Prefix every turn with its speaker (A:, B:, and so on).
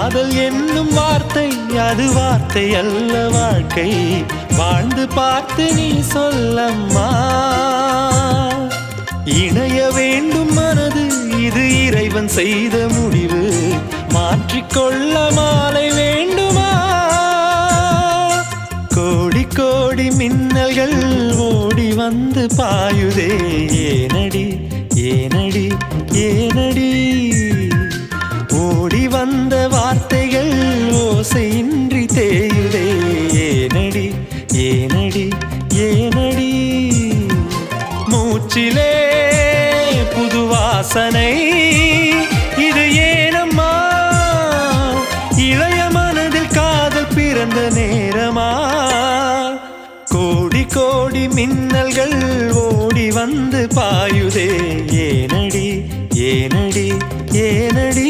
A: காதல் என்னும் வார்த்தை அது வார்த்தை அல்ல வாழ்க்கை வாழ்ந்து பார்த்து நீ சொல்லம்மா இணைய வேண்டும் மனது இது இறைவன் செய்த முடிவு மாற்றிக்கொள்ள மாலை வேண்டுமா கோடி கோடி மின்னல்கள் ஓடி வந்து பாயுதே ஏனடி ஏனடி ஏனடி ஓடி வந்த வார்த்தைகள் ஓசையின்றி தேயுதே ஏனடி ஏனடி ஏனடி மூச்சிலே புது வாசனை இது ஏனம்மா இளைய மனதில் காதல் பிறந்த நேரமா கோடி கோடி மின்னல்கள் ஓடி வந்து பாயுதே ஏனடி ஏனடி ஏனடி